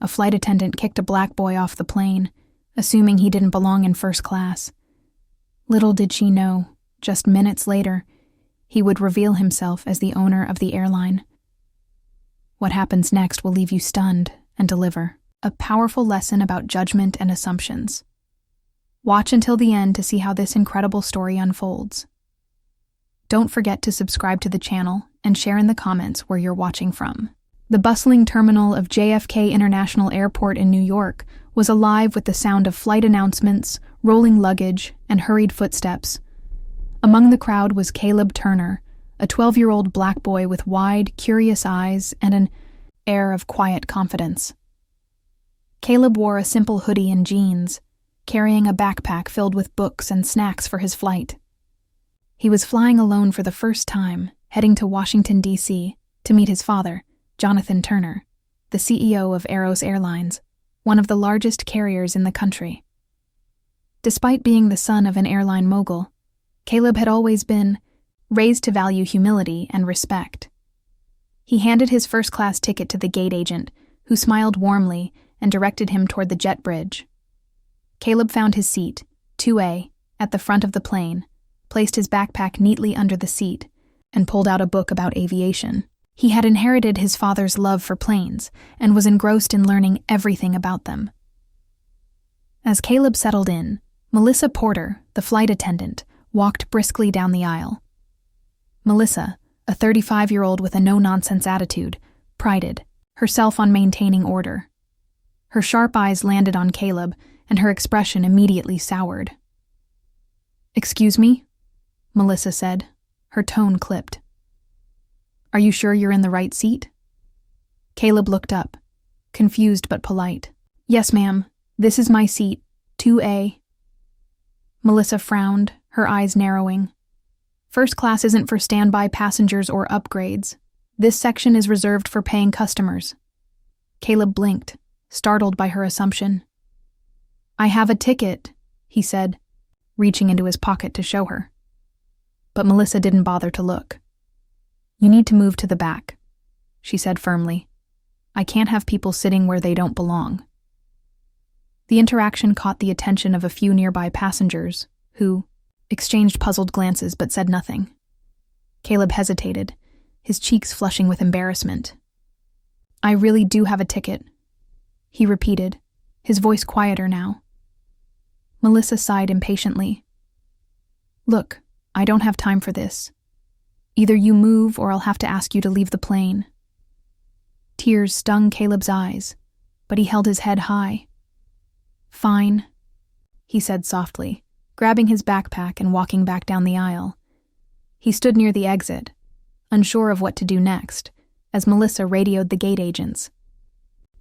a flight attendant kicked a black boy off the plane, assuming he didn't belong in first class. Little did she know, just minutes later, he would reveal himself as the owner of the airline. What happens next will leave you stunned and deliver a powerful lesson about judgment and assumptions. Watch until the end to see how this incredible story unfolds. Don't forget to subscribe to the channel and share in the comments where you're watching from. The bustling terminal of JFK International Airport in New York was alive with the sound of flight announcements, rolling luggage, and hurried footsteps. Among the crowd was Caleb Turner, a 12-year-old black boy with wide, curious eyes and an air of quiet confidence. Caleb wore a simple hoodie and jeans, carrying a backpack filled with books and snacks for his flight. He was flying alone for the first time, heading to Washington, D.C., to meet his father, Jonathan Turner, the CEO of Airlines, one of the largest carriers in the country. Despite being the son of an airline mogul, Caleb had always been raised to value humility and respect. He handed his first-class ticket to the gate agent, who smiled warmly and directed him toward the jet bridge. Caleb found his seat, 2A, at the front of the plane, placed his backpack neatly under the seat, and pulled out a book about aviation. He had inherited his father's love for planes and was engrossed in learning everything about them. As Caleb settled in, Melissa Porter, the flight attendant, walked briskly down the aisle. Melissa, a 35-year-old with a no-nonsense attitude, prided herself on maintaining order. Her sharp eyes landed on Caleb, and her expression immediately soured. "Excuse me?" Melissa said, her tone clipped. "Are you sure you're in the right seat?" Caleb looked up, confused but polite. "Yes, ma'am. This is my seat, 2A. Melissa frowned, her eyes narrowing. "First class isn't for standby passengers or upgrades. This section is reserved for paying customers." Caleb blinked, startled by her assumption. "I have a ticket," he said, reaching into his pocket to show her. But Melissa didn't bother to look. "You need to move to the back," she said firmly. "I can't have people sitting where they don't belong." The interaction caught the attention of a few nearby passengers, who exchanged puzzled glances but said nothing. Caleb hesitated, his cheeks flushing with embarrassment. "I really do have a ticket," he repeated, his voice quieter now. Melissa sighed impatiently. "Look, I don't have time for this. Either you move or I'll have to ask you to leave the plane." Tears stung Caleb's eyes, but he held his head high. "Fine," he said softly, grabbing his backpack and walking back down the aisle. He stood near the exit, unsure of what to do next, as Melissa radioed the gate agents.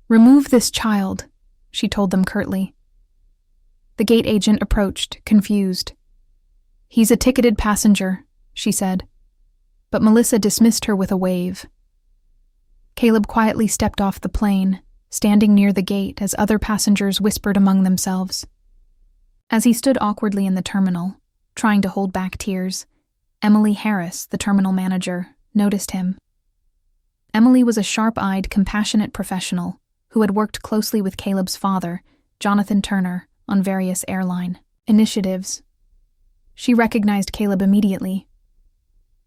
"Remove this child," she told them curtly. The gate agent approached, confused. "He's a ticketed passenger," she said, but Melissa dismissed her with a wave. Caleb quietly stepped off the plane, standing near the gate as other passengers whispered among themselves. As he stood awkwardly in the terminal, trying to hold back tears, Emily Harris, the terminal manager, noticed him. Emily was a sharp-eyed, compassionate professional who had worked closely with Caleb's father, Jonathan Turner, on various airline initiatives. She recognized Caleb immediately.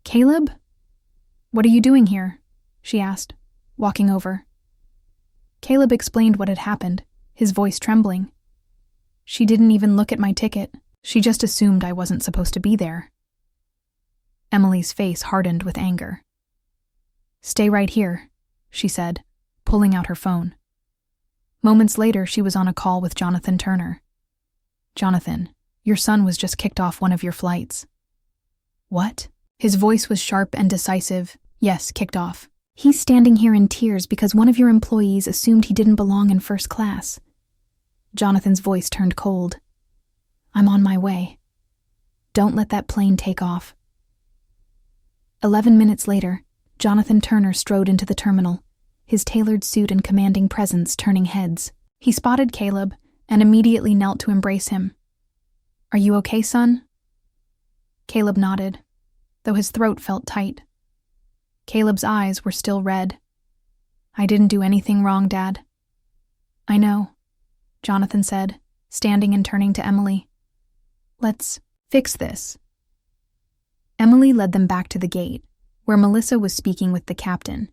"Caleb? What are you doing here?" she asked, walking over. Caleb explained what had happened, his voice trembling. "She didn't even look at my ticket. She just assumed I wasn't supposed to be there." Emily's face hardened with anger. "Stay right here," she said, pulling out her phone. Moments later, she was on a call with Jonathan Turner. "Jonathan, your son was just kicked off one of your flights." "What?" His voice was sharp and decisive. "Yes, kicked off. He's standing here in tears because one of your employees assumed he didn't belong in first class." Jonathan's voice turned cold. "I'm on my way. Don't let that plane take off." 11 minutes later, Jonathan Turner strode into the terminal, his tailored suit and commanding presence turning heads. He spotted Caleb and immediately knelt to embrace him. "Are you okay, son?" Caleb nodded, though his throat felt tight. Caleb's eyes were still red. "I didn't do anything wrong, Dad." I know, Jonathan said, standing and turning to Emily. Let's fix this. Emily led them back to the gate, where Melissa was speaking with the captain.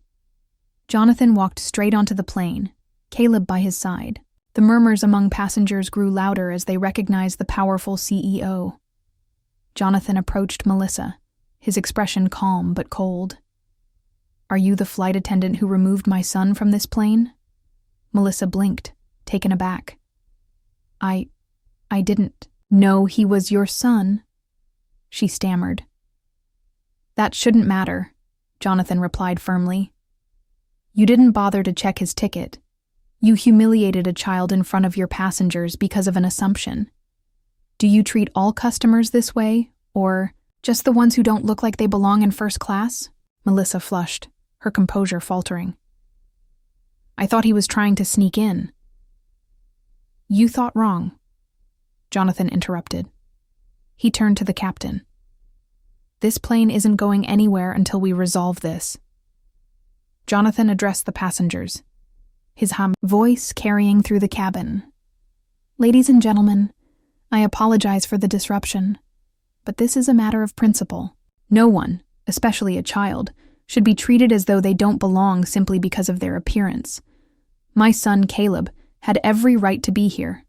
Jonathan walked straight onto the plane, Caleb by his side. The murmurs among passengers grew louder as they recognized the powerful CEO. Jonathan approached Melissa, his expression calm but cold. Are you the flight attendant who removed my son from this plane? Melissa blinked, taken aback. I didn't know he was your son, she stammered. That shouldn't matter, Jonathan replied firmly. You didn't bother to check his ticket. You humiliated a child in front of your passengers because of an assumption. Do you treat all customers this way, or just the ones who don't look like they belong in first class? Melissa flushed, her composure faltering. I thought he was trying to sneak in. You thought wrong, Jonathan interrupted. He turned to the captain. This plane isn't going anywhere until we resolve this. Jonathan addressed the passengers, his voice carrying through the cabin. Ladies and gentlemen, I apologize for the disruption, but this is a matter of principle. No one, especially a child, should be treated as though they don't belong simply because of their appearance. My son, Caleb, had every right to be here.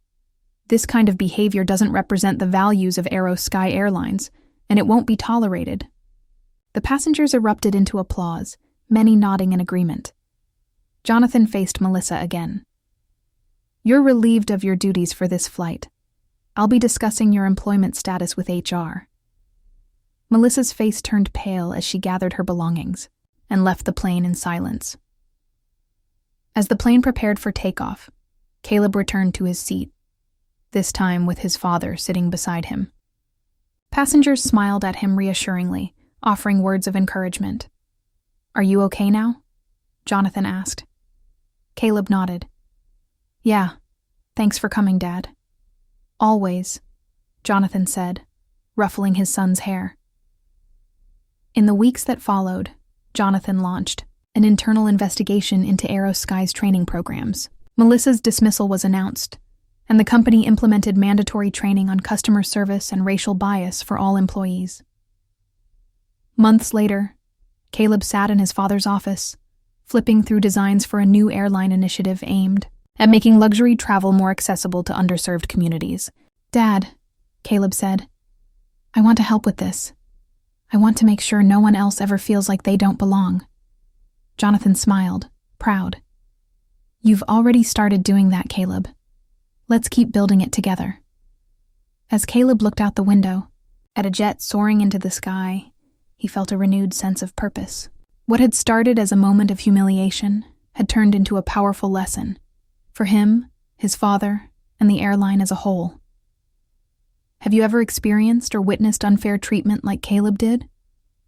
This kind of behavior doesn't represent the values of Aero Sky Airlines, and it won't be tolerated. The passengers erupted into applause, many nodding in agreement. Jonathan faced Melissa again. You're relieved of your duties for this flight. I'll be discussing your employment status with HR. Melissa's face turned pale as she gathered her belongings and left the plane in silence. As the plane prepared for takeoff, Caleb returned to his seat, this time with his father sitting beside him. Passengers smiled at him reassuringly, offering words of encouragement. Are you okay now? Jonathan asked. Caleb nodded. Yeah, thanks for coming, Dad. Always, Jonathan said, ruffling his son's hair. In the weeks that followed, Jonathan launched an internal investigation into Aero Sky's training programs. Melissa's dismissal was announced, and the company implemented mandatory training on customer service and racial bias for all employees. Months later, Caleb sat in his father's office, flipping through designs for a new airline initiative aimed at making luxury travel more accessible to underserved communities. Dad, Caleb said, I want to help with this. I want to make sure no one else ever feels like they don't belong. Jonathan smiled, proud. You've already started doing that, Caleb. Let's keep building it together. As Caleb looked out the window, at a jet soaring into the sky, he felt a renewed sense of purpose. What had started as a moment of humiliation had turned into a powerful lesson for him, his father, and the airline as a whole. Have you ever experienced or witnessed unfair treatment like Caleb did?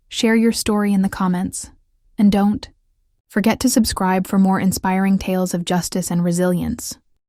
Share your story in the comments, and don't forget to subscribe for more inspiring tales of justice and resilience.